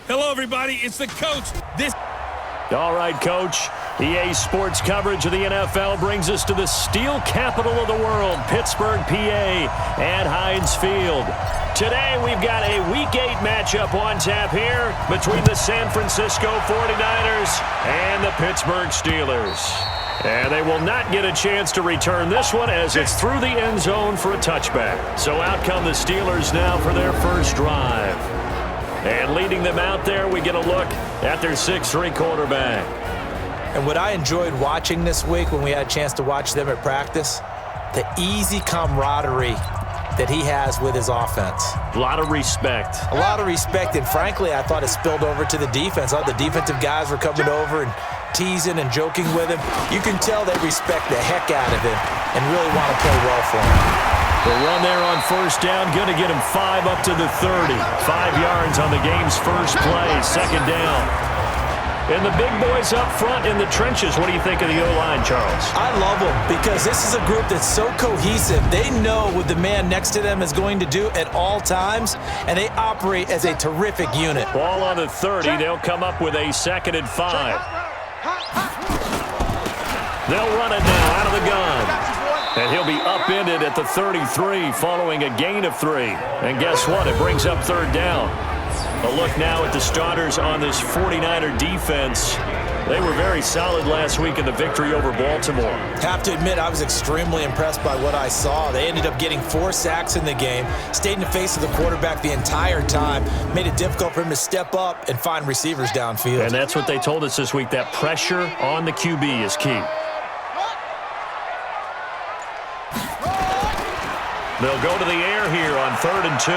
Hello, everybody. It's the coach. All right, Coach. EA Sports coverage of the NFL brings us to the steel capital of the world, Pittsburgh, PA, at Heinz Field. Today, we've got a Week 8 matchup on tap here between the San Francisco 49ers and the Pittsburgh Steelers. And they will not get a chance to return this one as it's through the end zone for a touchback. So out come the Steelers now for their first drive. And leading them out there, we get a look at their 6'3" quarterback. And what I enjoyed watching this week when we had a chance to watch them at practice, the easy camaraderie that he has with his offense. A lot of respect. A lot of respect, and frankly, I thought it spilled over to the defense. All the defensive guys were coming over and teasing and joking with him. You can tell they respect the heck out of him and really want to play well for him. The run there on first down, going to get him 5 up to the 30. 5 yards on the game's first play, second down. And the big boys up front in the trenches, what do you think of the O-line, Charles? I love them because this is a group that's so cohesive. They know what the man next to them is going to do at all times, and they operate as a terrific unit. Ball on the 30. They'll come up with a 2nd and 5. They'll run it now out of the gun. And he'll be upended at the 33 following a gain of 3. And guess what? It brings up 3rd down. A look now at the starters on this 49er defense. They were very solid last week in the victory over Baltimore. Have to admit, I was extremely impressed by what I saw. They ended up getting 4 sacks in the game, stayed in the face of the quarterback the entire time, made it difficult for him to step up and find receivers downfield. And that's what they told us this week, that pressure on the QB is key. They'll go to the air here on 3rd and 2.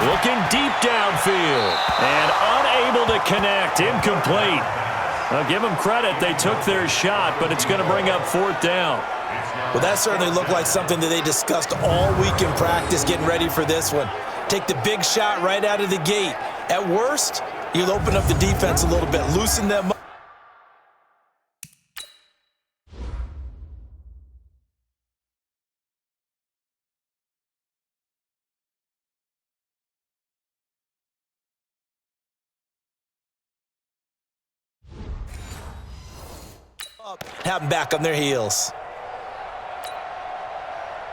Looking deep downfield and unable to connect. Incomplete. I'll give them credit. They took their shot, but it's going to bring up 4th down. Well, that certainly looked like something that they discussed all week in practice getting ready for this one. Take the big shot right out of the gate. At worst, you'll open up the defense a little bit, loosen them up. Have them back on their heels.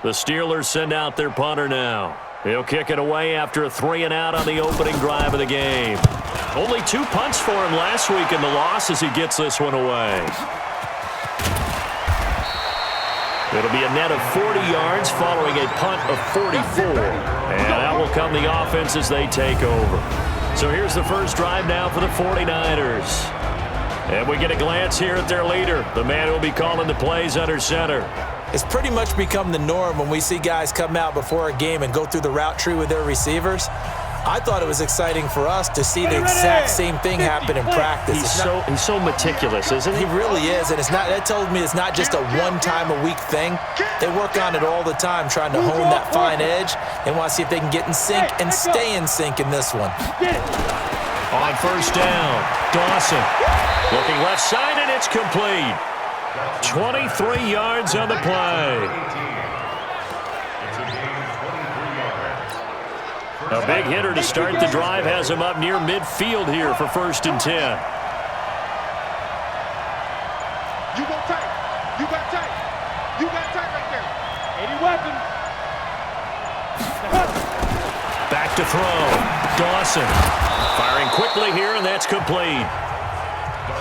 The Steelers send out their punter now. He'll kick it away after a 3-and-out on the opening drive of the game. Only 2 punts for him last week in the loss as he gets this one away. It'll be a net of 40 yards following a punt of 44. And out will come the offense as they take over. So here's the first drive now for the 49ers. And we get a glance here at their leader, the man who will be calling the plays under center. It's pretty much become the norm when we see guys come out before a game and go through the route tree with their receivers. I thought it was exciting for us to see the exact same thing happen in practice. He's so meticulous, isn't he? He really is, and that tells me it's not just a one-time-a-week thing. They work on it all the time, trying to hone that fine edge. They want to see if they can get in sync and stay in sync in this one. On first down, Dawson. Looking left side, and it's complete. 23 yards on the play. A big hitter to start the drive has him up near midfield here for 1st and 10. You got tight. You got tight. You got tight right there. Any weapon. Back to throw. Dawson firing quickly here, and that's complete.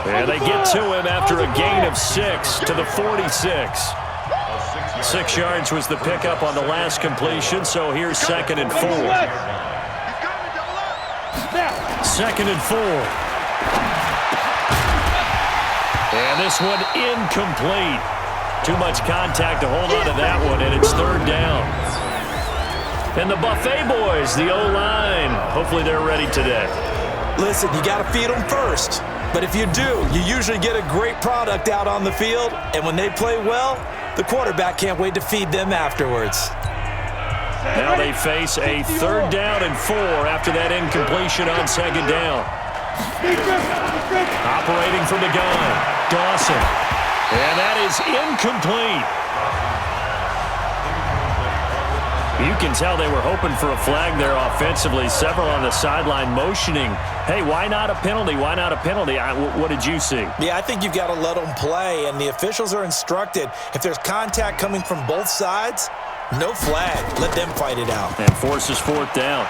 And they get to him after a gain of 6 to the 46. 6 yards was the pickup on the last completion, so here's 2nd and 4. 2nd and 4. And this one incomplete. Too much contact to hold on to that one, and it's 3rd down. And the Buffet boys, the O-line, hopefully they're ready today. Listen, you got to feed them first. But if you do, you usually get a great product out on the field, and when they play well, the quarterback can't wait to feed them afterwards. Now they face a 3rd down and 4 after that incompletion on 2nd down. Operating from the gun, Dawson. And that is incomplete. You can tell they were hoping for a flag there offensively. Several on the sideline motioning, hey, why not a penalty? Why not a penalty? What did you see? Yeah, I think you've got to let them play, and the officials are instructed, if there's contact coming from both sides, no flag. Let them fight it out. And forces fourth down.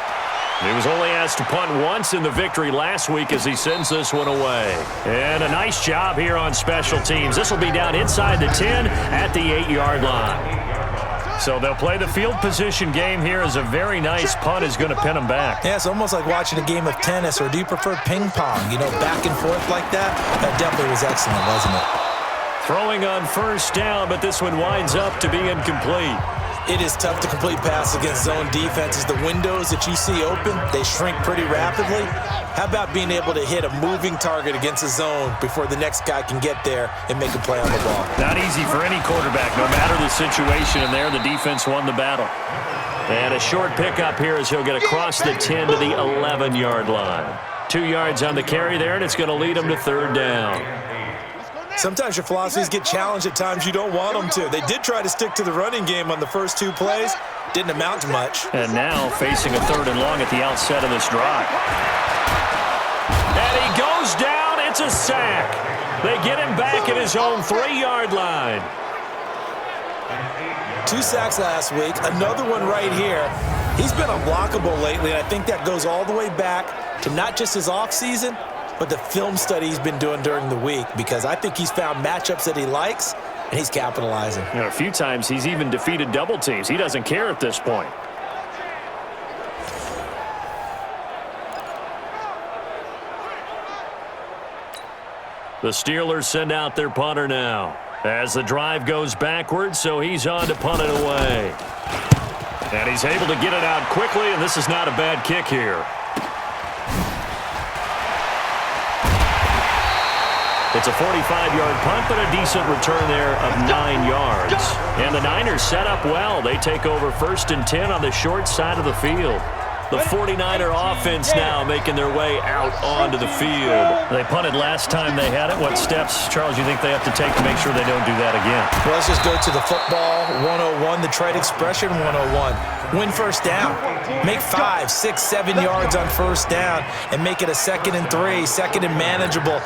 He was only asked to punt once in the victory last week as he sends this one away. And a nice job here on special teams. This will be down inside the 10 at the 8-yard line. So they'll play the field position game here as a very nice punt is going to pin them back. Yeah, it's almost like watching a game of tennis, or do you prefer ping pong? You know, back and forth like that? That definitely was excellent, wasn't it? Throwing on first down, but this one winds up to be incomplete. It is tough to complete passes against zone defenses. The windows that you see open, they shrink pretty rapidly. How about being able to hit a moving target against a zone before the next guy can get there and make a play on the ball? Not easy for any quarterback, no matter the situation, and there the defense won the battle. And a short pickup here as he'll get across the 10 to the 11-yard line. 2 yards on the carry there, and it's going to lead him to third down. Sometimes your philosophies get challenged at times you don't want them to. They did try to stick to the running game on the first 2 plays. Didn't amount to much. And now facing a third and long at the outset of this drive. And he goes down. It's a sack. They get him back at his own 3-yard line. 2 sacks last week. Another one right here. He's been unblockable lately, and I think that goes all the way back to not just his offseason, but the film study he's been doing during the week, because I think he's found matchups that he likes, and he's capitalizing. You know, a few times he's even defeated double teams. He doesn't care at this point. The Steelers send out their punter now as the drive goes backwards, so he's on to punt it away. And he's able to get it out quickly, and this is not a bad kick here. It's a 45-yard punt, but a decent return there of 9 yards. And the Niners set up well. They take over 1st and 10 on the short side of the field. The 49er offense now making their way out onto the field. They punted last time they had it. What steps, Charles, you think they have to take to make sure they don't do that again? Well, let's just go to the football 101, the trade expression 101. Win first down. Make 5, 6, 7 yards on first down and make it a 2nd and 3, 2nd and manageable.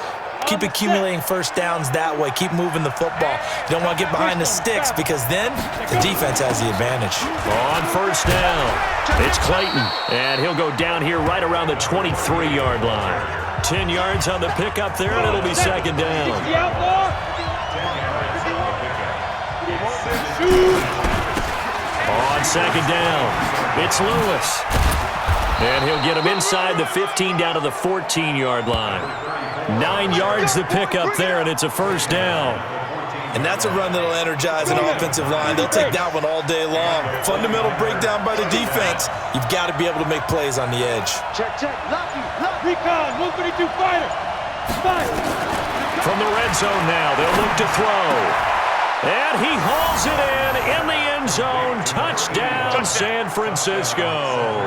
Keep accumulating first downs that way. Keep moving the football. You don't want to get behind the sticks, because then the defense has the advantage. On first down, it's Clayton, and he'll go down here right around the 23-yard line. 10 yards on the pickup there, and it'll be 2nd down. On 2nd down, it's Lewis. And he'll get him inside the 15 down to the 14-yard line. 9 yards the pickup there, and it's a first down. And that's a run that'll energize an offensive line. They'll take that one all day long. Fundamental breakdown by the defense. You've got to be able to make plays on the edge. Check. Recon, 152 fighter. From the red zone now, they'll look to throw. And he hauls it in the end zone. Touchdown, San Francisco.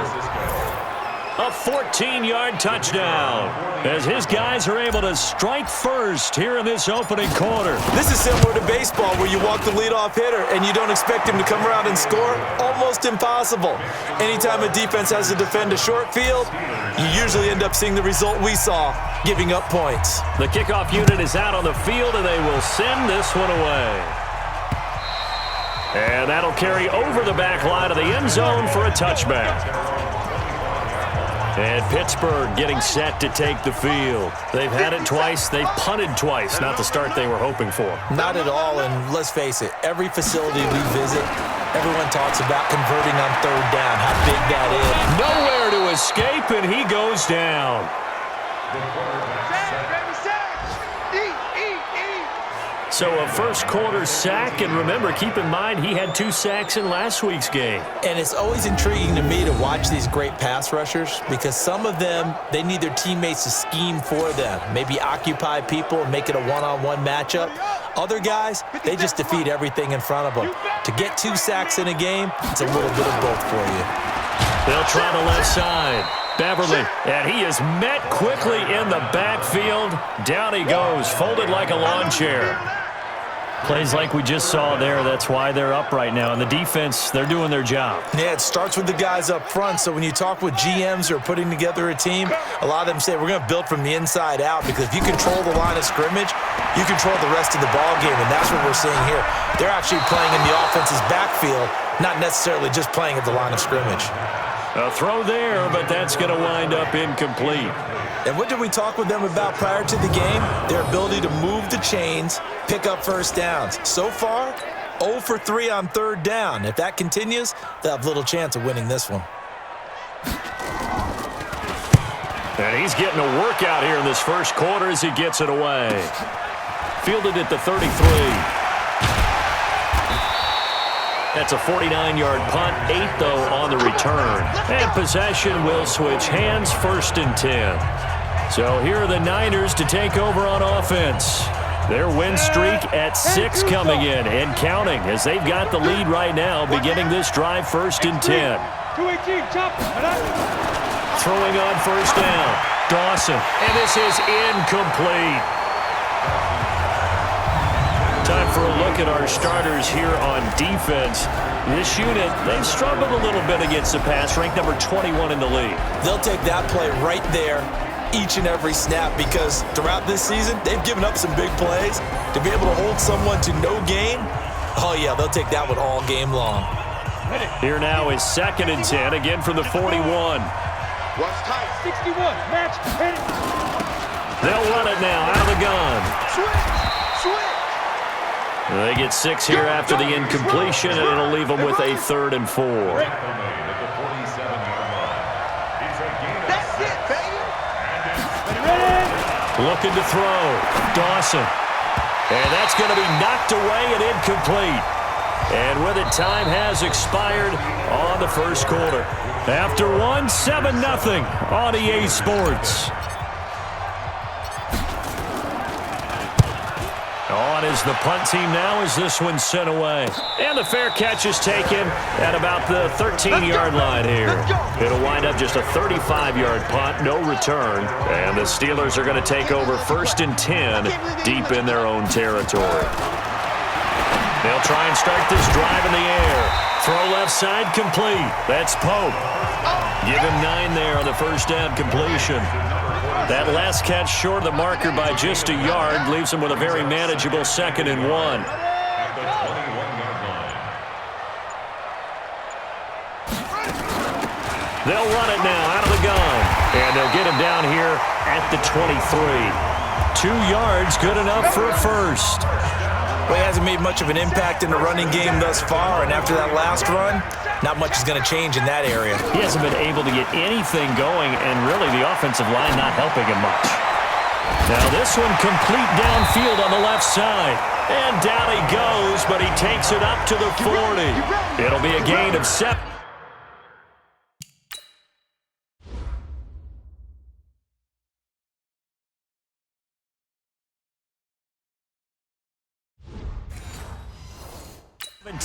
A 14-yard touchdown as his guys are able to strike first here in this opening quarter. This is similar to baseball, where you walk the leadoff hitter and you don't expect him to come around and score. Almost impossible. Anytime a defense has to defend a short field, you usually end up seeing the result we saw, giving up points. The kickoff unit is out on the field, and they will send this one away. And that'll carry over the back line of the end zone for a touchback. And Pittsburgh getting set to take the field. They've had it twice. They've punted twice. Not the start they were hoping for. Not at all, and let's face it, every facility we visit, everyone talks about converting on 3rd down, how big that is. Nowhere to escape, and he goes down. So a first quarter sack, and remember, keep in mind, he had 2 sacks in last week's game. And it's always intriguing to me to watch these great pass rushers, because some of them, they need their teammates to scheme for them, maybe occupy people and make it a one-on-one matchup. Other guys, they just defeat everything in front of them. To get 2 sacks in a game, it's a little bit of both for you. They'll try the left side. Beverly, and he is met quickly in the backfield. Down he goes, folded like a lawn chair. Plays like we just saw there, that's why they're up right now. And the defense, they're doing their job. Yeah, it starts with the guys up front. So when you talk with GMs who are putting together a team, a lot of them say we're going to build from the inside out, because if you control the line of scrimmage, you control the rest of the ball game, and that's what we're seeing here. They're actually playing in the offense's backfield, not necessarily just playing at the line of scrimmage. A throw there, but that's going to wind up incomplete. And what did we talk with them about prior to the game? Their ability to move the chains, pick up first downs. So far, 0 for 3 on third down. If that continues, they'll have little chance of winning this one. And he's getting a workout here in this first quarter as he gets it away. Fielded at the 33. That's a 49-yard punt, 8 though on the return. And possession will switch hands, 1st and 10. So here are the Niners to take over on offense. Their win streak at 6 coming in and counting, as they've got the lead right now beginning this drive, 1st and 10. Throwing on first down, Dawson, and this is incomplete. Time for a look at our starters here on defense. This unit, they've struggled a little bit against the pass, ranked number 21 in the league. They'll take that play right there each and every snap, because throughout this season, they've given up some big plays. To be able to hold someone to no gain, oh yeah, they'll take that one all game long. Here now is 2nd and 10, again from the 41. What's tight? 61. Match. Hit it. They'll run it now out of the gun. Switch. They get 6 here after the incompletion, and it'll leave them with a 3rd and 4. That's it, baby. Looking to throw. Dawson. And that's going to be knocked away and incomplete. And with it, time has expired on the first quarter. After one, 7-0 on EA Sports. On is the punt team now as this one's sent away. And the fair catch is taken at about the 13-yard line here. It'll wind up just a 35-yard punt, no return. And the Steelers are going to take over 1st and 10 deep in their own territory. They'll try and start this drive in the air. Throw left side complete. That's Pope. Give him 9 there on the first down completion. That last catch short of the marker by just a yard leaves him with a very manageable 2nd and 1. They'll run it now out of the gun. And they'll get him down here at the 23. 2 yards, good enough for a first. Well, he hasn't made much of an impact in the running game thus far, and after that last run, not much is going to change in that area. He hasn't been able to get anything going, and really the offensive line not helping him much. Now this one complete downfield on the left side. And down he goes, but he takes it up to the 40. It'll be a gain of 7.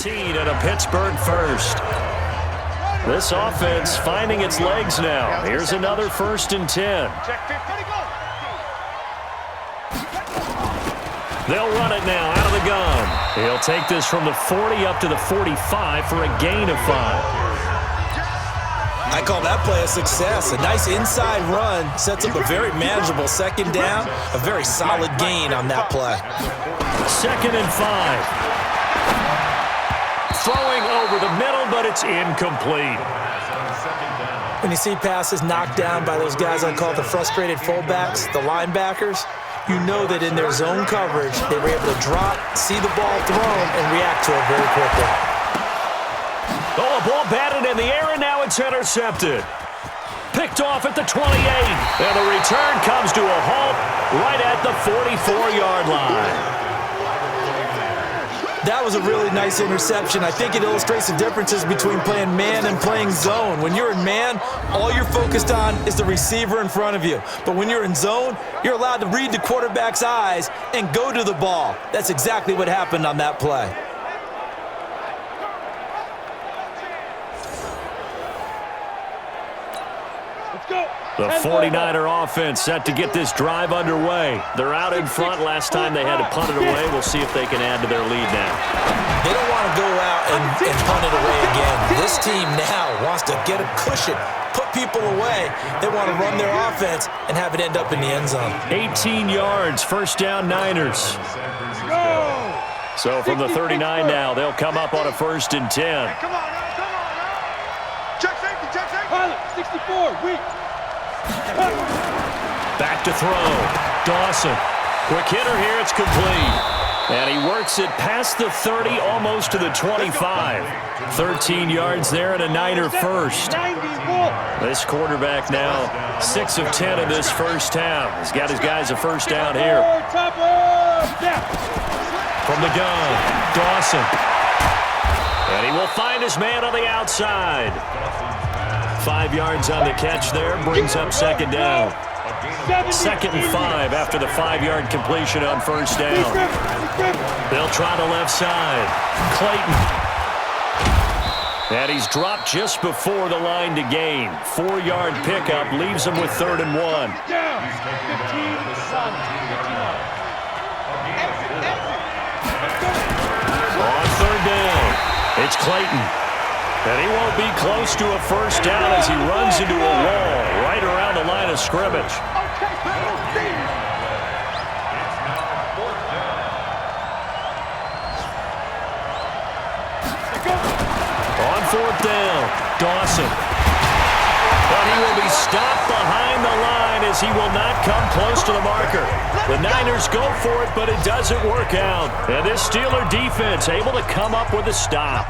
And a Pittsburgh first. This offense finding its legs now. Here's another 1st and 10. They'll run it now out of the gun. He'll take this from the 40 up to the 45 for a gain of 5. I call that play a success. A nice inside run sets up a very manageable 2nd down. A very solid gain on that play. 2nd and 5. Throwing over the middle, but it's incomplete. When you see passes knocked down by those guys I call the frustrated fullbacks, the linebackers, you know that in their zone coverage, they were able to drop, see the ball thrown, and react to it very quickly. Oh, a ball batted in the air, and now it's intercepted. Picked off at the 28, and the return comes to a halt right at the 44-yard line. That was a really nice interception. I think it illustrates the differences between playing man and playing zone. When you're in man, all you're focused on is the receiver in front of you. But when you're in zone, you're allowed to read the quarterback's eyes and go to the ball. That's exactly what happened on that play. Let's go. The 49er offense set to get this drive underway. They're out in front. Last time they had to punt it away. We'll see if they can add to their lead now. They don't want to go out and punt it away again. This team now wants to get a cushion, put people away. They want to run their offense and have it end up in the end zone. 18 yards, first down Niners. So from the 39 now, they'll come up on a 1st and 10. Come on now. Check safety, check safety. Pilot, 64, weak. Back to throw. Dawson. Quick hitter here. It's complete. And he works it past the 30, almost to the 25. 13 yards there and a Niner first. This quarterback now 6 of 10 in this first half. He's got his guys a first down here. From the gun, Dawson. And he will find his man on the outside. 5 yards on the catch there, brings up second down. 2nd and 5 after the 5-yard completion on first down. They'll try the left side. Clayton. And he's dropped just before the line to gain. 4-yard pickup leaves him with 3rd and 1. On 3rd down, it's Clayton. And he won't be close to a first down as he runs into a wall right around the line of scrimmage. On 4th down, Dawson. But he will be stopped behind the line as he will not come close to the marker. The Niners go for it, but it doesn't work out. And this Steeler defense able to come up with a stop.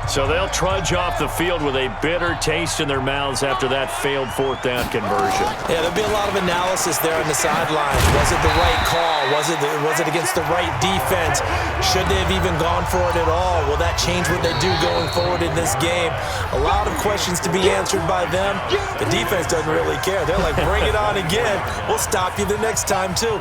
So they'll trudge off the field with a bitter taste in their mouths after that failed 4th down conversion. Yeah, there'll be a lot of analysis there on the sidelines. Was it the right call? Was it against the right defense? Should they have even gone for it at all? Will that change what they do going forward in this game? A lot of questions to be answered by them. The defense doesn't really care. They're like, bring it on again. We'll stop you the next time, too.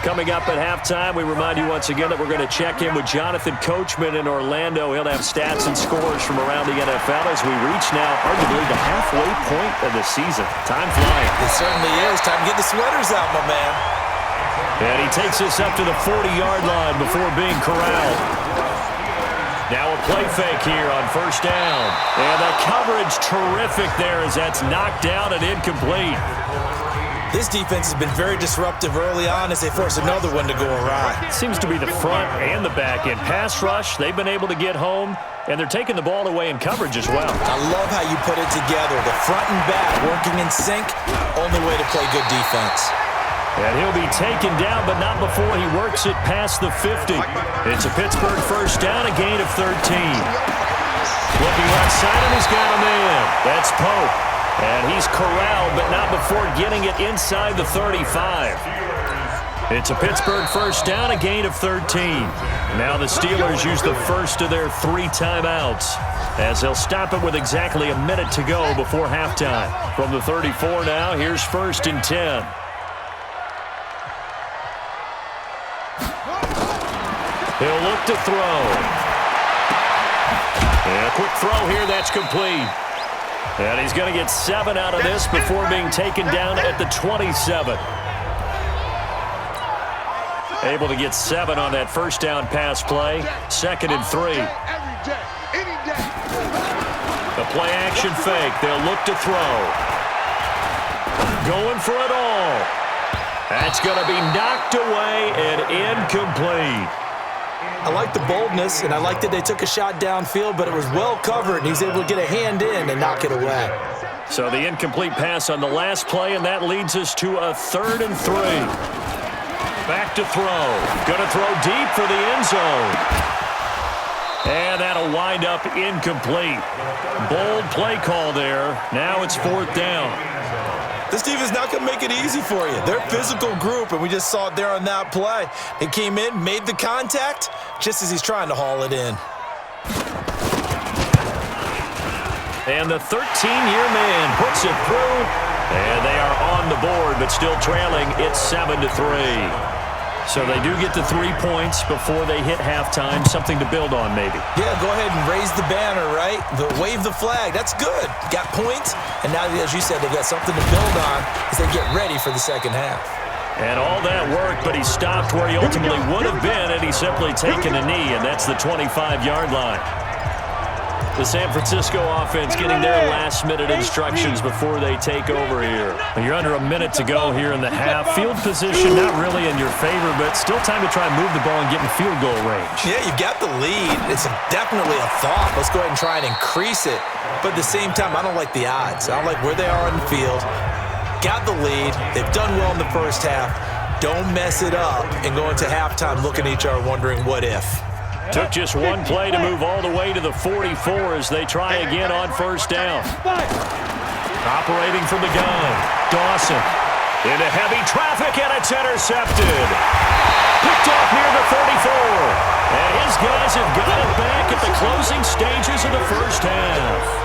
Coming up at halftime, we remind you once again that we're going to check in with Jonathan Coachman in Orlando. He'll have stats and scores from around the NFL as we reach now arguably the halfway point of the season. Time flying. It certainly is. Time to get the sweaters out, my man. And he takes us up to the 40-yard line before being corralled. Now a play fake here on first down. And the coverage terrific there as that's knocked down and incomplete. This defense has been very disruptive early on as they force another one to go awry. Seems to be the front and the back end. Pass rush, they've been able to get home, and they're taking the ball away in coverage as well. I love how you put it together. The front and back working in sync, only way to play good defense. And he'll be taken down, but not before he works it past the 50. It's a Pittsburgh first down, a gain of 13. Looking right side, and he's got him in. That's Pope. And he's corralled, but not before getting it inside the 35. It's a Pittsburgh first down, a gain of 13. Now the Steelers use the first of their 3 timeouts as they'll stop it with exactly a minute to go before halftime. From the 34 now, here's 1st and 10. He'll look to throw. And a quick throw here, that's complete. And he's going to get 7 out of this before being taken down at the 27. Able to get 7 on that first down pass play. 2nd and 3. The play action fake. They'll look to throw. Going for it all. That's going to be knocked away and incomplete. I like the boldness, and I like that they took a shot downfield, but it was well covered, and he's able to get a hand in and knock it away. So the incomplete pass on the last play, and that leads us to a 3rd and 3. Back to throw. Going to throw deep for the end zone. And that'll wind up incomplete. Bold play call there. Now it's 4th down. This team is not going to make it easy for you. They're a physical group, and we just saw it there on that play. It came in, made the contact, just as he's trying to haul it in. And the 13-year man puts it through, and they are on the board, but still trailing. It's 7-3. So they do get the 3 points before they hit halftime, something to build on maybe. Yeah, go ahead and raise the banner, right? Wave the flag. That's good. Got points, and now, as you said, they've got something to build on as they get ready for the second half. And all that work, but he stopped where he ultimately would have been, and he's simply taken a knee, and that's the 25-yard line. The San Francisco offense getting their last-minute instructions before they take over here. You're under a minute to go here in the half. Field position not really in your favor, but still time to try and move the ball and get in field goal range. Yeah, you've got the lead. It's definitely a thought. Let's go ahead and try and increase it. But at the same time, I don't like the odds. I don't like where they are on the field. Got the lead. They've done well in the first half. Don't mess it up and go into halftime looking at each other wondering what if. Took just one play to move all the way to the 44 as they try again on first down. Operating from the gun, Dawson into heavy traffic, and it's intercepted. Picked off near the 34. And his guys have got it back at the closing stages of the first half.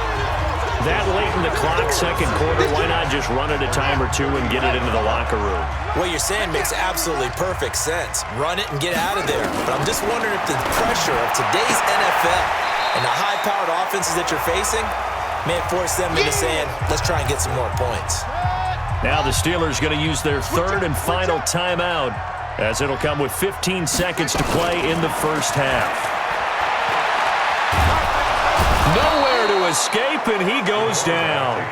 That late in the clock, second quarter, why not just run it a time or two and get it into the locker room? What you're saying makes absolutely perfect sense. Run it and get out of there. But I'm just wondering if the pressure of today's NFL and the high-powered offenses that you're facing may force them into saying, let's try and get some more points. Now the Steelers going to use their third and final timeout as it'll come with 15 seconds to play in the first half. Nowhere to escape, and he goes down.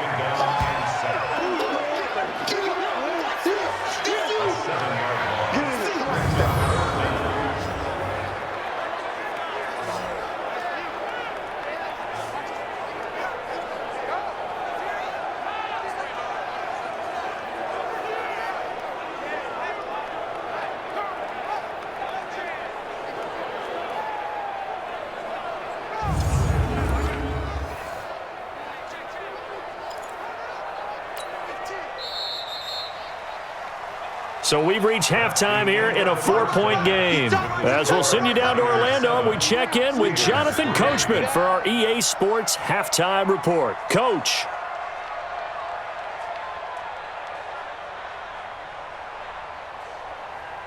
So we've reached halftime here in a 4-point game. As we'll send you down to Orlando, we check in with Jonathan Coachman for our EA Sports Halftime Report. Coach.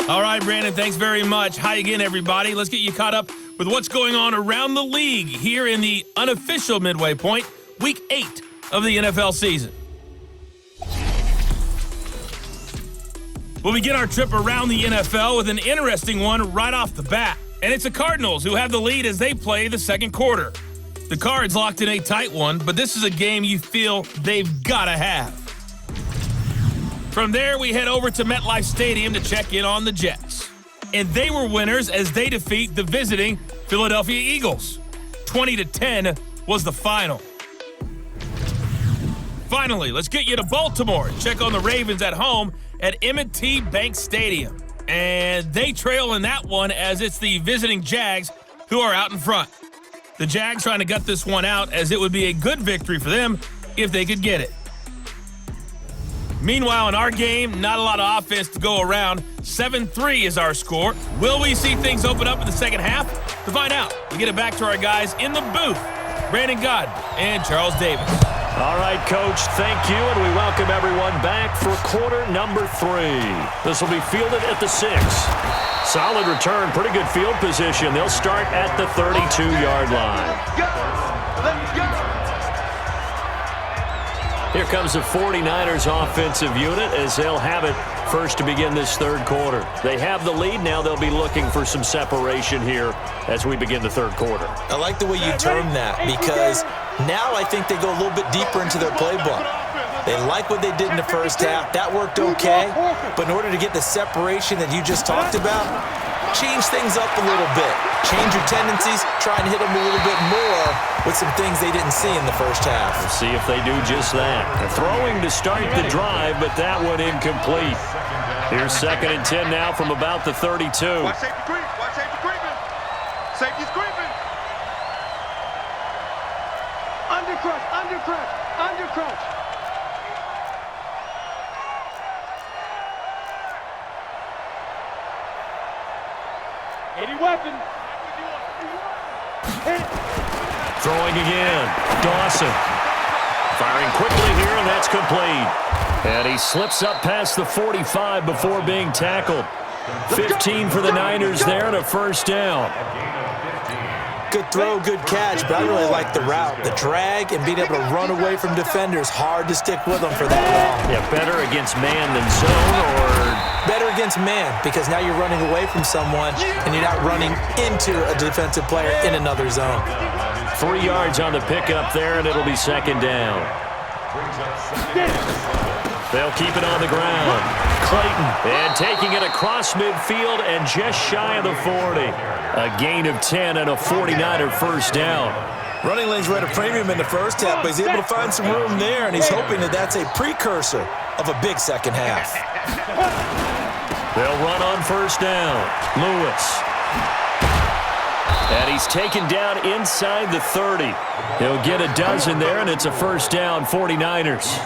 All right, Brandon, thanks very much. Hi again, everybody. Let's get you caught up with what's going on around the league here in the unofficial midway point, Week 8 of the NFL season. We'll begin our trip around the NFL with an interesting one right off the bat. And it's the Cardinals who have the lead as they play the second quarter. The Cards locked in a tight one, but this is a game you feel they've got to have. From there, we head over to MetLife Stadium to check in on the Jets. And they were winners as they defeat the visiting Philadelphia Eagles. 20-10 was the final. Finally, let's get you to Baltimore and check on the Ravens at home at M&T Bank Stadium. And they trail in that one as it's the visiting Jags who are out in front. The Jags trying to gut this one out as it would be a good victory for them if they could get it. Meanwhile, in our game, not a lot of offense to go around. 7-3 is our score. Will we see things open up in the second half? To find out, we get it back to our guys in the booth, Brandon Gaudin and Charles Davis. All right, Coach, thank you, and we welcome everyone back for quarter number 3. This will be fielded at the 6. Solid return, pretty good field position. They'll start at the 32-yard line. Let's go. Here comes the 49ers offensive unit as they'll have it first to begin this third quarter. They have the lead. Now they'll be looking for some separation here as we begin the third quarter. I like the way you term that because now I think they go a little bit deeper into their playbook. They like what they did in the first half. That worked okay. But in order to get the separation that you just talked about, change things up a little bit. Change your tendencies. Try and hit them a little bit more with some things they didn't see in the first half. We'll see if they do just that. They're throwing to start the drive, but that one incomplete. Here's 2nd and 10 now from about the 32. Watch safety creep. Watch safety creeping. Safety's creeping. Under crush. Under crush. Under crush. Any weapon. Throwing again. Dawson. Firing quickly here, and that's complete. And he slips up past the 45 before being tackled. 15 for the Niners there and a first down. Good throw, good catch, but I really like the route. The drag and being able to run away from defenders, hard to stick with them for that long. Yeah, better against man than zone, or? Better against man, because now you're running away from someone and you're not running into a defensive player in another zone. 3 yards on the pickup there, and it'll be second down. They'll keep it on the ground. Clayton, and taking it across midfield and just shy of the 40. A gain of 10 and a 49er first down. Running lanes were at a premium in the first half, but he's able to find some room there, and he's hoping that that's a precursor of a big second half. They'll run on first down. Lewis. And he's taken down inside the 30. He'll get a dozen there, and it's a first down, 49ers.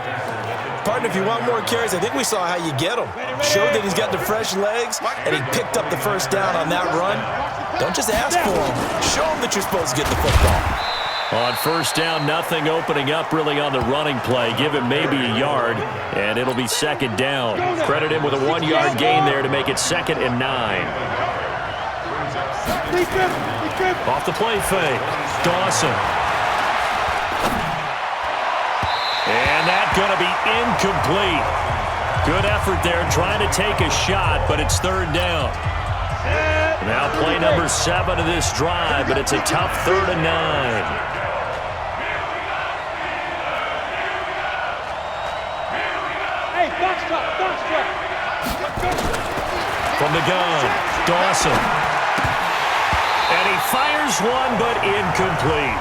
Partner, if you want more carries, I think we saw how you get them. Showed that he's got the fresh legs, and he picked up the first down on that run. Don't just ask for him. Show him that you're supposed to get the football. On first down, nothing opening up really on the running play. Give him maybe a yard, and it'll be second down. Credit him with a 1-yard gain there to make it 2nd and 9. Off the play fake. Dawson. And that's going to be incomplete. Good effort there trying to take a shot, but it's third down. Now play number 7 of this drive, but it's a tough 3rd and 9. From the gun, Dawson. And he fires one, but incomplete.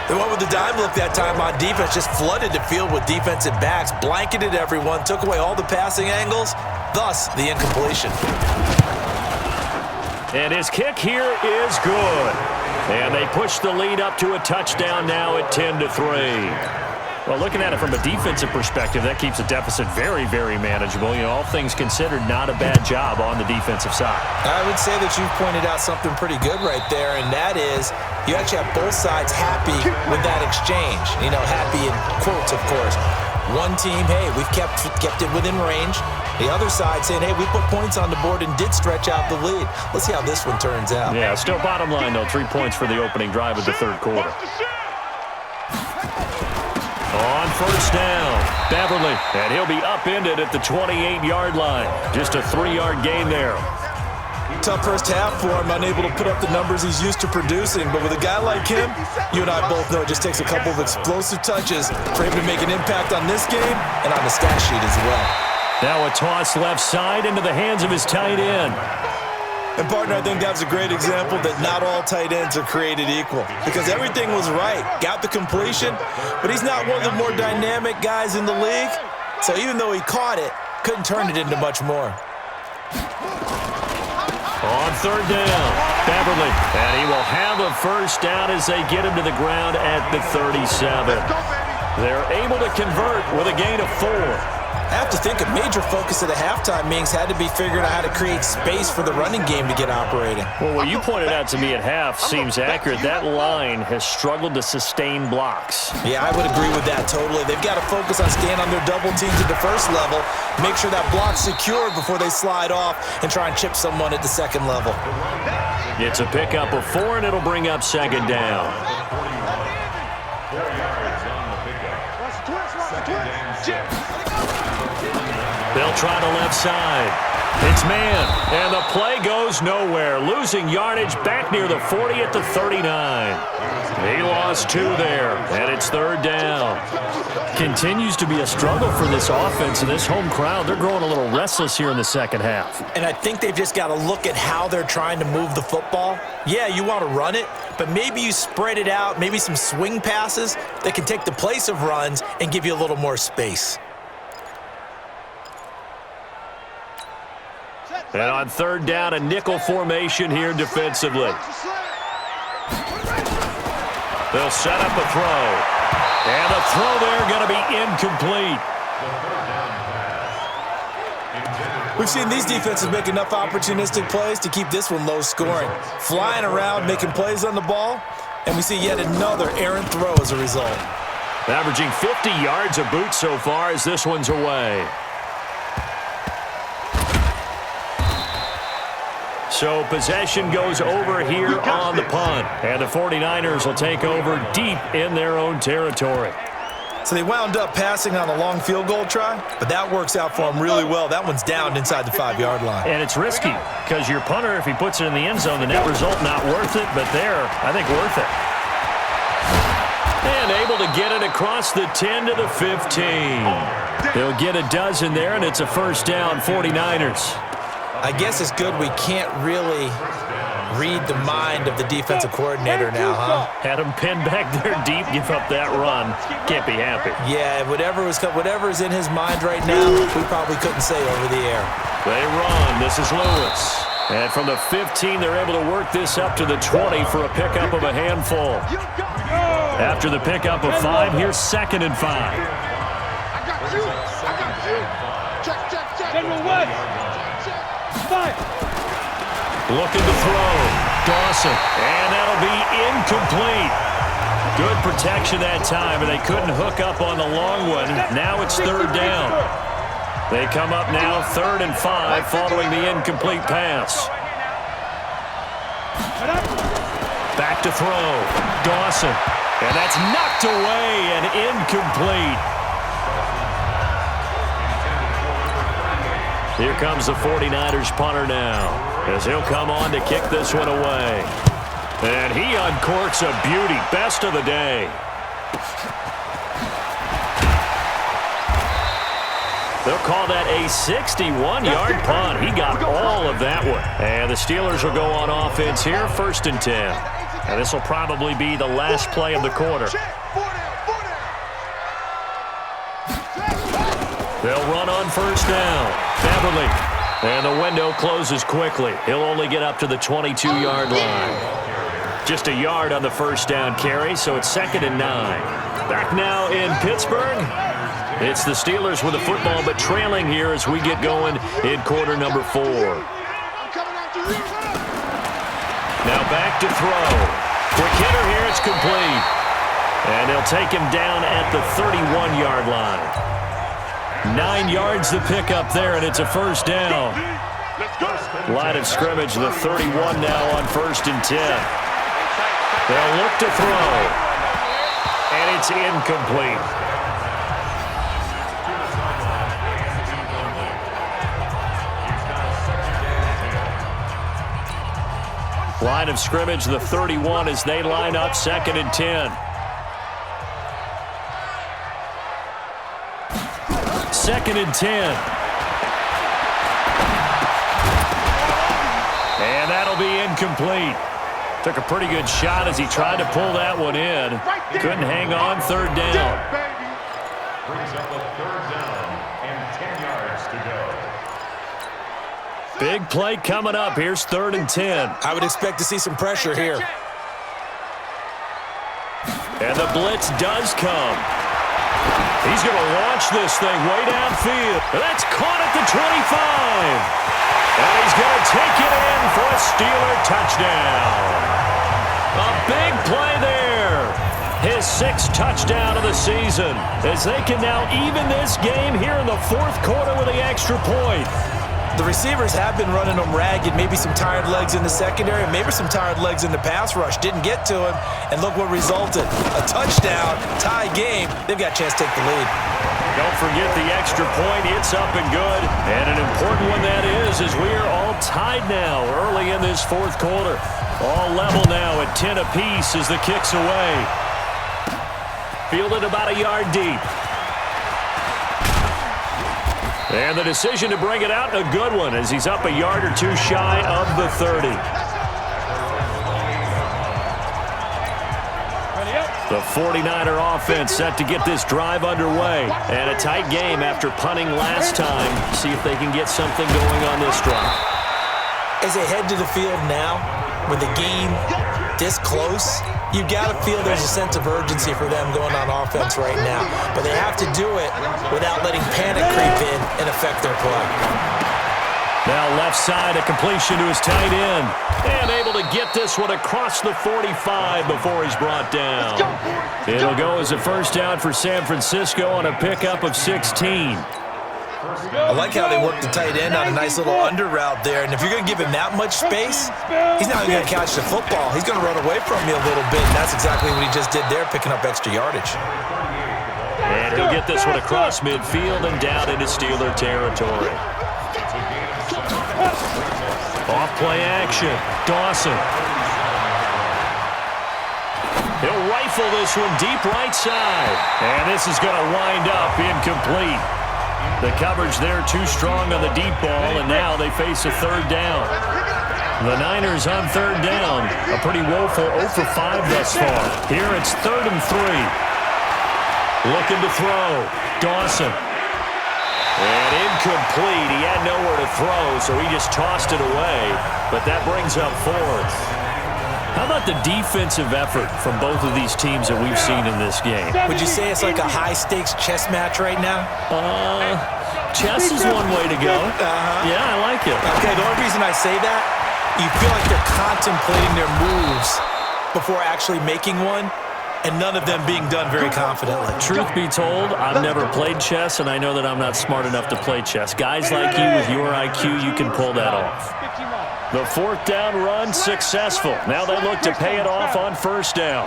They went with the dime look that time on defense, just flooded the field with defensive backs, blanketed everyone, took away all the passing angles, thus the incompletion. And his kick here is good. And they push the lead up to a touchdown now at 10-3. Well, looking at it from a defensive perspective, that keeps the deficit very, very manageable. You know, all things considered, not a bad job on the defensive side. I would say that you've pointed out something pretty good right there, and that is you actually have both sides happy with that exchange. You know, happy in quotes, of course. One team, hey, we've kept it within range. The other side saying, hey, we put points on the board and did stretch out the lead. Let's see how this one turns out. Yeah, still bottom line, though, 3 points for the opening drive of the third quarter. On first down, Beverly, and he'll be upended at the 28-yard line. Just a 3-yard gain there. Tough first half for him, unable to put up the numbers he's used to producing. But with a guy like him, you and I both know it just takes a couple of explosive touches for him to make an impact on this game and on the stat sheet as well. Now a toss left side into the hands of his tight end. And, partner, I think that was a great example that not all tight ends are created equal because everything was right. Got the completion, but he's not one of the more dynamic guys in the league. So even though he caught it, couldn't turn it into much more. On third down, Beverly, and he will have a first down as they get him to the ground at the 37. They're able to convert with a gain of 4. I have to think a major focus of the halftime meetings had to be figuring out how to create space for the running game to get operating. Well, what you pointed out to me at half seems accurate. That line has struggled to sustain blocks. Yeah, I would agree with that totally. They've got to focus on staying on their double teams at the first level, make sure that block's secured before they slide off and try and chip someone at the second level. It's a pickup of 4, and it'll bring up second down. They'll try the left side. It's man, and the play goes nowhere. Losing yardage back near the 40 at the 39. He lost 2 there, and it's third down. Continues to be a struggle for this offense, and this home crowd, they're growing a little restless here in the second half. And I think they've just got to look at how they're trying to move the football. Yeah, you want to run it, but maybe you spread it out, maybe some swing passes that can take the place of runs and give you a little more space. And on third down, a nickel formation here defensively. They'll set up a throw. And the throw there going to be incomplete. We've seen these defenses make enough opportunistic plays to keep this one low scoring. Flying around, making plays on the ball, and we see yet another errant throw as a result. Averaging 50 yards a boot so far as this one's away. So possession goes over here on the punt. And the 49ers will take over deep in their own territory. So they wound up passing on a long field goal try, but that works out for them really well. That one's down inside the 5-yard line. And it's risky because your punter, if he puts it in the end zone, the net result not worth it, but there, I think worth it. And able to get it across the 10 to the 15. They'll get a dozen there, and it's a first down, 49ers. I guess it's good we can't really read the mind of the defensive coordinator now, huh? Had him pinned back there deep, give up that run. Can't be happy. Yeah, whatever's in his mind right now, we probably couldn't say over the air. They run. This is Lewis. And from the 15, they're able to work this up to the 20 for a pickup of a handful. After the pickup of 5, here's 2nd and 5. I got you. Check. General West. 5. Looking to throw. Dawson. And that'll be incomplete. Good protection that time, and they couldn't hook up on the long one. Now it's 3rd down. They come up now 3rd and 5 following the incomplete pass. Back to throw. Dawson. And that's knocked away and incomplete. Here comes the 49ers punter now, as he'll come on to kick this one away. And he uncorks a beauty. Best of the day. They'll call that a 61-yard punt. He got all of that one. And the Steelers will go on offense here, 1st and 10. And this will probably be the last play of the quarter. They'll run on 1st down. Beverly. And the window closes quickly. He'll only get up to the 22-yard line. Just a yard on the 1st down carry, so it's 2nd and 9. Back now in Pittsburgh. It's the Steelers with the football, but trailing here as we get going in quarter number 4. Now back to throw. Quick hitter here, it's complete. And they'll take him down at the 31-yard line. 9 yards to pick up there, and it's a 1st down. Line of scrimmage, the 31 now on 1st and 10. They'll look to throw. And it's incomplete. Line of scrimmage, the 31, as they line up 2nd and 10. 2nd and 10. And that'll be incomplete. Took a pretty good shot as he tried to pull that one in. Couldn't hang on, 3rd down. Brings up a 3rd down and 10 yards to go. Big play coming up. Here's 3rd and 10. I would expect to see some pressure here. And the blitz does come. He's going to launch this thing way downfield. That's caught at the 25. And he's going to take it in for a Steeler touchdown. A big play there. His 6th touchdown of the season, as they can now even this game here in the 4th quarter with the extra point. The receivers have been running them ragged, maybe some tired legs in the secondary, maybe some tired legs in the pass rush. Didn't get to him, and look what resulted. A touchdown, tie game. They've got a chance to take the lead. Don't forget the extra point. It's up and good. And an important one that is, as we are all tied now early in this 4th quarter. All level now at 10 apiece as the kick's away. Fielded about a yard deep. And the decision to bring it out, a good one, as he's up a yard or 2 shy of the 30. The 49er offense set to get this drive underway. And a tight game after punting last time. See if they can get something going on this drive. As they head to the field now, with the game this close, you've got to feel there's a sense of urgency for them going on offense right now. But they have to do it without letting panic creep in and affect their play. Now left side, a completion to his tight end. And able to get this one across the 45 before he's brought down. It'll go as a 1st down for San Francisco on a pickup of 16. I like how they work the tight end on a nice little under route there. And if you're going to give him that much space, he's not even going to catch the football. He's going to run away from you a little bit, and that's exactly what he just did there, picking up extra yardage. And he'll get this one across midfield and down into Steeler territory. Off play action. Dawson. He'll rifle this one deep right side. And this is going to wind up incomplete. The coverage there too strong on the deep ball, and now they face a third down. The Niners on third down. A pretty woeful 0 for 5 thus far. Here it's 3rd and 3. Looking to throw. Dawson. And incomplete. He had nowhere to throw, so he just tossed it away. But that brings up 4th. How about the defensive effort from both of these teams that we've seen in this game? Would you say it's like a high-stakes chess match right now? Chess is one way to go. Yeah, I like it. Okay, the only reason I say that, you feel like they're contemplating their moves before actually making one, and none of them being done very confidently. Truth be told, I've never played chess, and I know that I'm not smart enough to play chess. Guys like you with your IQ, you can pull that off. The 4th down run successful. Now they look to pay it off on 1st down.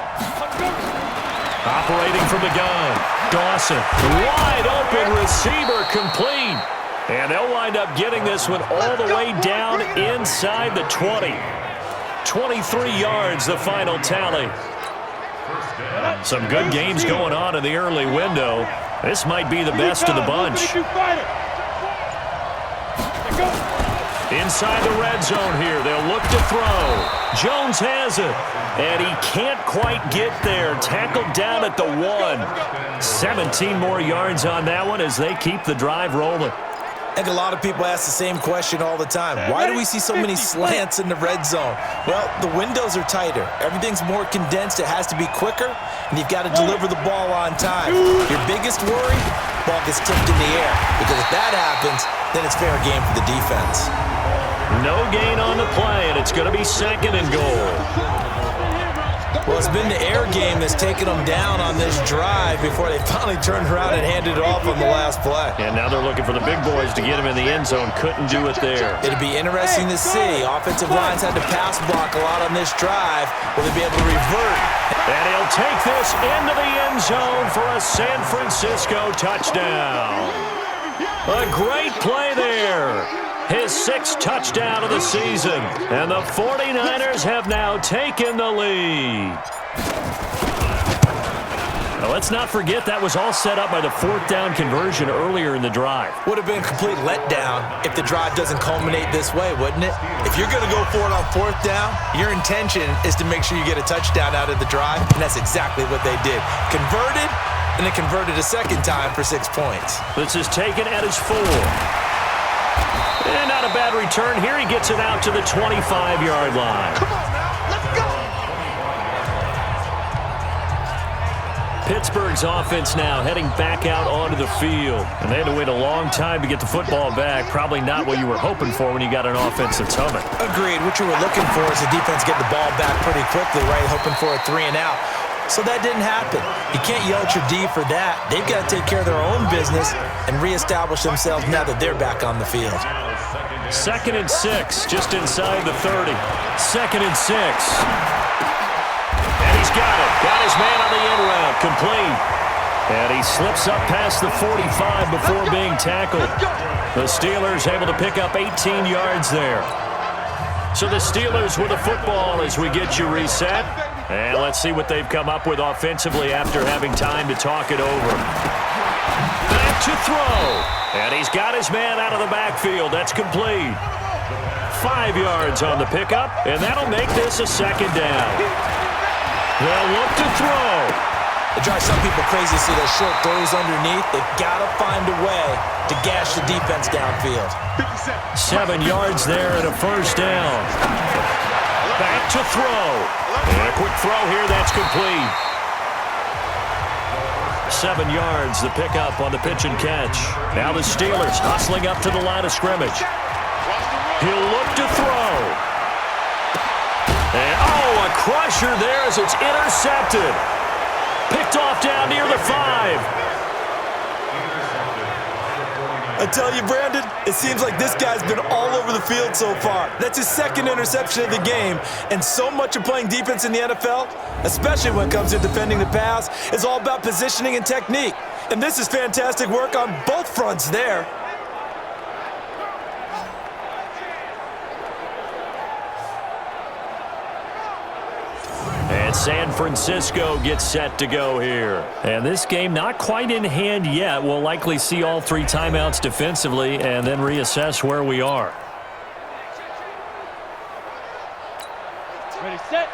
Operating from the gun. Dawson. Wide open receiver complete. And they'll wind up getting this one all the way down inside the 20. 23 yards, the final tally. Some good games going on in the early window. This might be the best of the bunch. Inside the red zone here, they'll look to throw. Jones has it, and he can't quite get there. Tackled down at the 1. 17 more yards on that one as they keep the drive rolling. I think a lot of people ask the same question all the time. Why do we see so many slants in the red zone? Well, the windows are tighter. Everything's more condensed. It has to be quicker, and you've got to deliver the ball on time. Your biggest worry, ball gets tipped in the air. Because if that happens, then it's fair game for the defense. No gain on the play, and it's going to be 2nd and goal. Well, it's been the air game that's taken them down on this drive before they finally turned around and handed it off on the last play. And now they're looking for the big boys to get him in the end zone. Couldn't do it there. It'll be interesting to see. Offensive lines had to pass block a lot on this drive. Will they be able to revert? And he'll take this into the end zone for a San Francisco touchdown. A great play there. His 6th touchdown of the season. And the 49ers have now taken the lead. Now, let's not forget that was all set up by the 4th down conversion earlier in the drive. Would have been a complete letdown if the drive doesn't culminate this way, wouldn't it? If you're going to go for it on 4th down, your intention is to make sure you get a touchdown out of the drive, and that's exactly what they did. Converted, and then converted a 2nd time for 6 points. This is taken at his 4. And not a bad return. Here he gets it out to the 25-yard line. Come on now, let's go. Pittsburgh's offense now heading back out onto the field. And they had to wait a long time to get the football back. Probably not what you were hoping for when you got an offense that's humming. Agreed. What you were looking for is the defense get the ball back pretty quickly, right? Hoping for a 3 and out. So that didn't happen. You can't yell at your D for that. They've got to take care of their own business and reestablish themselves now that they're back on the field. 2nd and 6, just inside the 30. 2nd and 6. And he's got it. Got his man on the in route. Complete. And he slips up past the 45 before being tackled. The Steelers able to pick up 18 yards there. So the Steelers with the football as we get you reset. And let's see what they've come up with offensively after having time to talk it over. Back to throw. And he's got his man out of the backfield. That's complete. 5 yards on the pickup, and that'll make this a 2nd down. They'll look to throw. It drives some people crazy to see those short throws underneath. They've got to find a way to gash the defense downfield. 7 yards there and a 1st down. Back to throw. And a quick throw here, that's complete. 7 yards, the pickup on the pitch and catch. Now the Steelers hustling up to the line of scrimmage. He'll look to throw. And, a crusher there as it's intercepted. Picked off down near the 5. I tell you, Brandon, it seems like this guy's been all over the field so far. That's his second interception of the game, and so much of playing defense in the NFL, especially when it comes to defending the pass, is all about positioning and technique. And this is fantastic work on both fronts there. And San Francisco gets set to go here. And this game not quite in hand yet. We'll likely see all 3 timeouts defensively and then reassess where we are. Ready, set.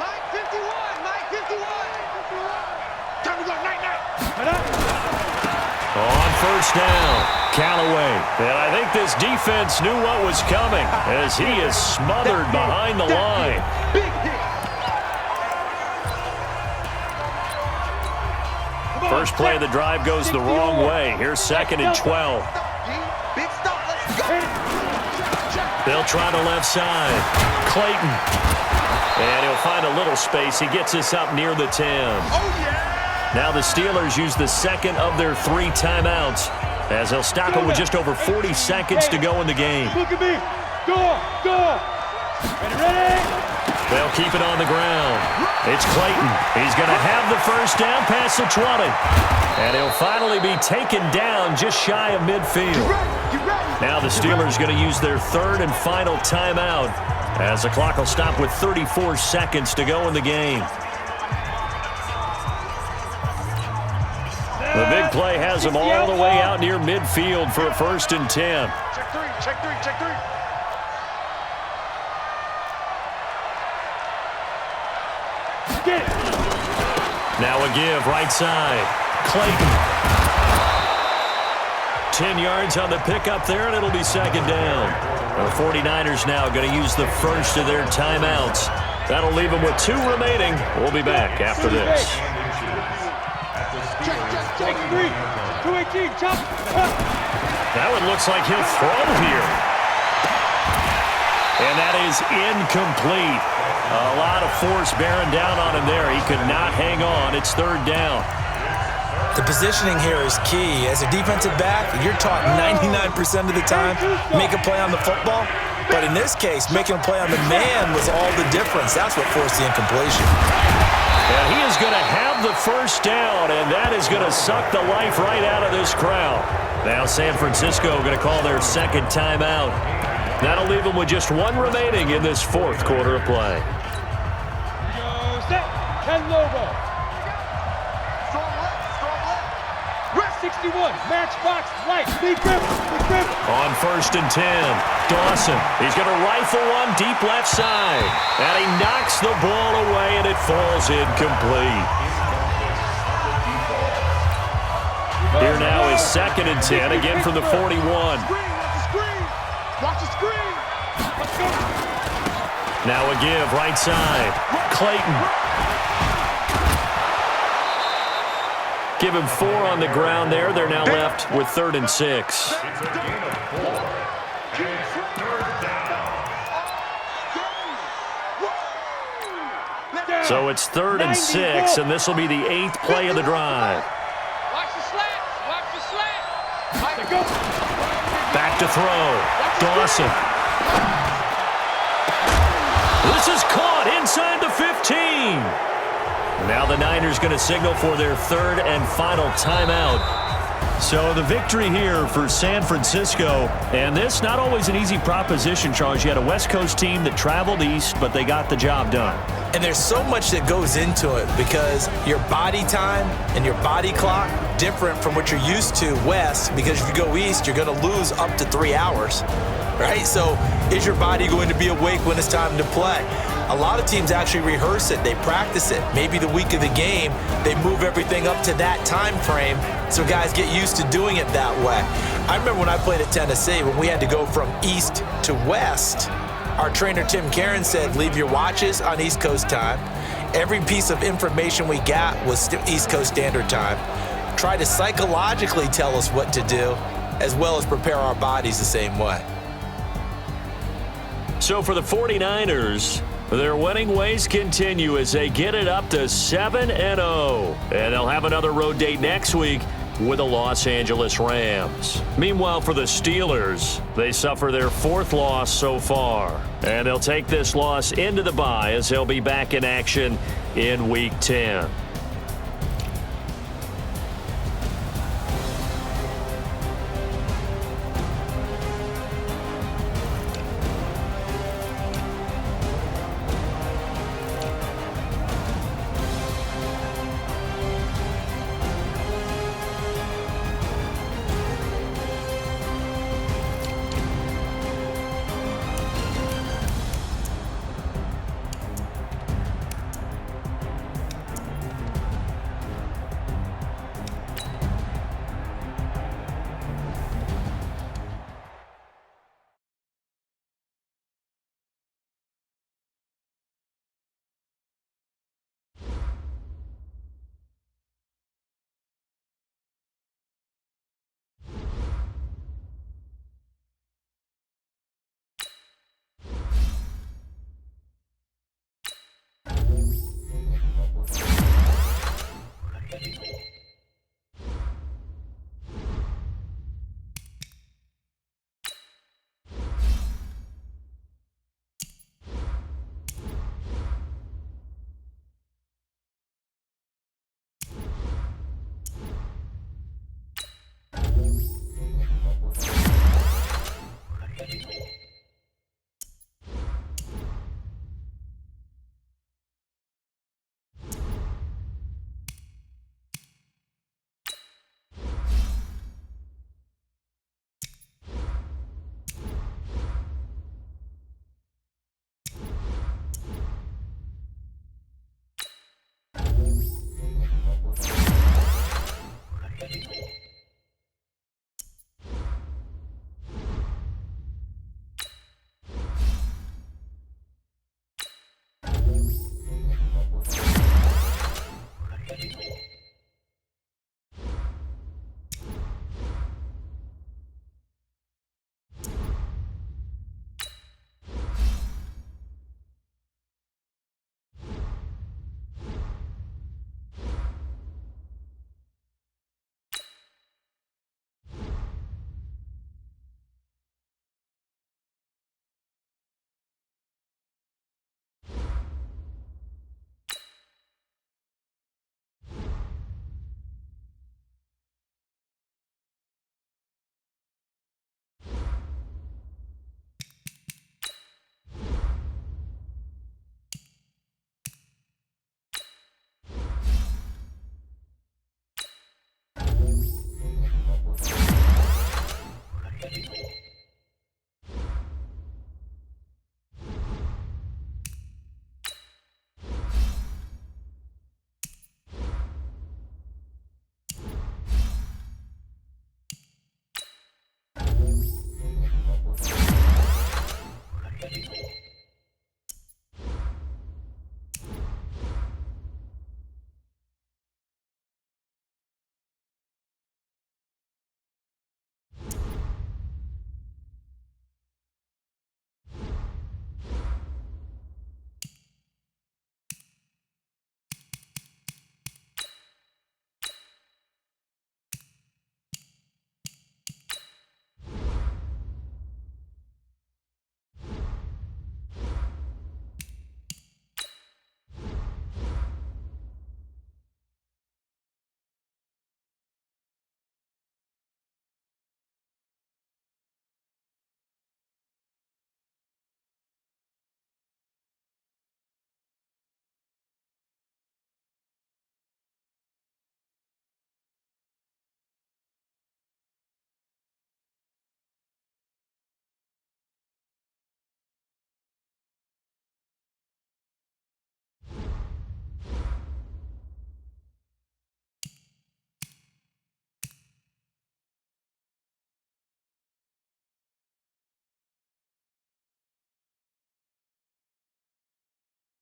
Mike 51, Mike 51. Time to go, night. On first down, Callaway. And I think this defense knew what was coming as he is smothered behind the line. Big hit. First play of the drive goes the wrong way. Here's 2nd and 12. Big stop, let's go. They'll try the left side. Clayton. And he'll find a little space. He gets us up near the 10. Oh, yeah. Now the Steelers use the second of their 3 timeouts as they'll stop it with just over 40 seconds to go in the game. Look at me. Go. Ready. They'll keep it on the ground. It's Clayton. He's going to have the first down past the 20. And he'll finally be taken down just shy of midfield. Now the Steelers going to use their 3rd and final timeout as the clock will stop with 34 seconds to go in the game. The big play has them all the way out near midfield for a 1st and 10. Check three. Get it. Now a give right side. Clayton. 10 yards on the pickup there, and it'll be 2nd down. The 49ers now going to use the first of their timeouts. That'll leave them with 2 remaining. We'll be back after this. Check 3. 218, chop. That one looks like he'll throw here. And that is incomplete. A lot of force bearing down on him there. He could not hang on. It's 3rd down. The positioning here is key. As a defensive back, you're taught 99% of the time, make a play on the football. But in this case, making a play on the man was all the difference. That's what forced the incompletion. And he is going to have the first down, and that is going to suck the life right out of this crowd. Now San Francisco going to call their 2nd timeout. That'll leave them with just 1 remaining in this 4th quarter of play. Set. Ken Lobo. Rest 61. Matchbox right. Big grip. On 1st and 10, Dawson. He's going to rifle one deep left side. And he knocks the ball away, and it falls incomplete. Here now is 2nd and 10, again from the 41. Watch the screen. Let's go. Now a give right side. Clayton. Give him 4 on the ground there. They're now left with 3rd and 6. So it's 3rd and 6, and this will be the 8th play of the drive. Watch the slant. Back to throw. Dawson. This is caught inside the 15. Now the Niners going to signal for their 3rd and final timeout. So the victory here for San Francisco. And this not always an easy proposition, Charles. You had a West Coast team that traveled east, but they got the job done. And there's so much that goes into it because your body time and your body clock different from what you're used to west, because if you go east, you're going to lose up to 3 hours, right? So is your body going to be awake when it's time to play? A lot of teams actually rehearse it. They practice it. Maybe the week of the game, they move everything up to that time frame so guys get used to doing it that way. I remember when I played at Tennessee, when we had to go from east to west, our trainer Tim Karen said, leave your watches on East Coast time. Every piece of information we got was East Coast Standard Time. Try to psychologically tell us what to do, as well as prepare our bodies the same way. So for the 49ers, their winning ways continue as they get it up to 7-0. And they'll have another road date next week with the Los Angeles Rams. Meanwhile, for the Steelers, they suffer their 4th loss so far. And they'll take this loss into the bye as they'll be back in action in Week 10.